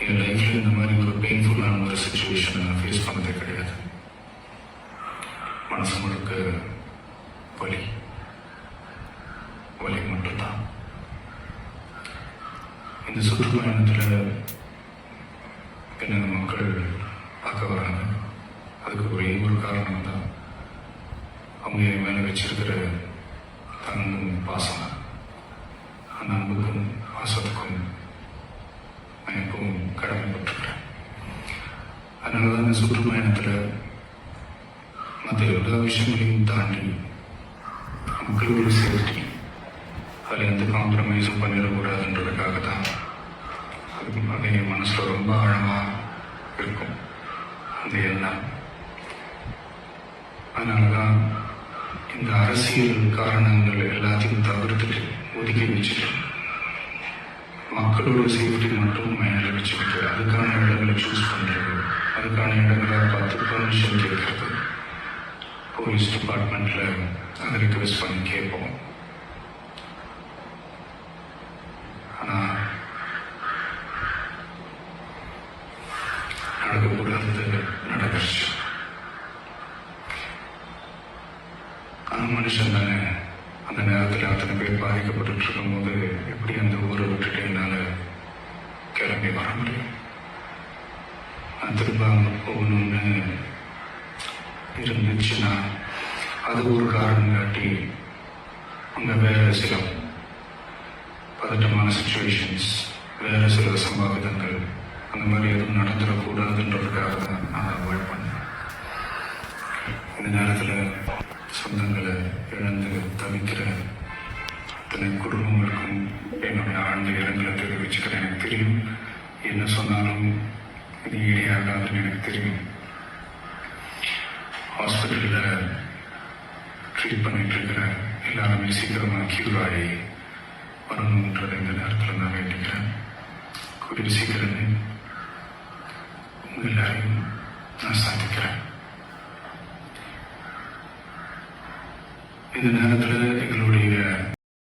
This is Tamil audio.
என் லைஃப்ல இந்த மாதிரி ஒரு பெயின்ஃபுல்லான ஒரு சுச்சுவேஷனை நான் ஃபேஸ் பண்ணதே கிடையாது. மனசு முழுக்க வலி வலி மட்டும்தான். இந்த சுற்றுப்பயணத்தில் என்ன மக்கள் பார்க்க வராங்க. அதுக்கு ஒரே ஒரு காரணம் தான், அவங்க என் மேலே வச்சிருக்கிற அன்பும் பாசம். அந்த அன்புக்கும் பாசத்துக்கும் நான் எப்பவும் கடமைப்பட்டிருக்கிறேன். அதனால தான் இந்த சுற்றுப்பயணத்தில் மற்ற எல்லா விஷயங்களையும் தாண்டி மக்களோட சேஃப்டி, அதில் எந்த காம்ப்ரமைஸும் பண்ணிடக்கூடாதுன்றதுக்காக தான் அது என் மனசில் ரொம்ப ஆழமாக இருக்கும் அந்த எண்ணம். அதனால தான் இந்த அரசியல் காரணங்கள் எல்லாத்தையும் தவிர்த்துட்டு ஒதுக்கி வச்சுட்டு மக்களோட சேஃப்டி மட்டும் மைண்டில் வச்சுக்கிட்டு அதுக்கான இடங்களை சூஸ் பண்ணுறது, அதுக்கான இடங்களை பார்த்து பர்மிஷன் கேட்கறது, போலீஸ் டிபார்ட்மெண்ட்டில் அதை ரிக்வெஸ்ட் பண்ணி கேட்போம். ஆனால் நடக்கக்கூடாதது நடந்துருச்சு. அந்த மனுஷன் தானே அந்த நேரத்தில் அத்தனை பேர் பாதிக்கப்பட்டு இருக்கும்போது எப்படி அந்த ஊரை விட்டுட்டு என்னால் கிளம்பி வர முடியும்? நான் திரும்ப அங்கே போகணும்னு இருந்துச்சுன்னா அது ஒரு காரணம் காட்டி அங்கே வேற சில பதட்டமான சுச்சுவேஷன்ஸ், வேற சில சம்பாவிதங்கள் அந்த மாதிரி எதுவும் நடந்துடக்கூடாதுன்றதுக்காக தான் நான் அவாய்ட் பண்ணேன். இந்த நேரத்தில் சொந்தங்களை இழந்து தவிக்கிற அத்தனை குடும்பங்களுக்கும் என்னுடைய ஆழ்ந்த இடங்களை தெரிவிச்சுக்கிறேன். எனக்கு தெரியும், என்ன சொன்னாலும் இது ஈடாகாதுன்னு எனக்கு தெரியும். ஹாஸ்பிட்டலில் ட்ரீட் பண்ணிட்டு இருக்கிற எல்லாருமே சீக்கிரமாக கியூர் ஆகி வரணுன்றதை இந்த நேரத்தில் நான் வேண்டிக்கிறேன். கூடிய சீக்கிரமே உங்கள் எல்லாரையும் நான் சந்திக்கிறேன். இந்த நேரத்தில்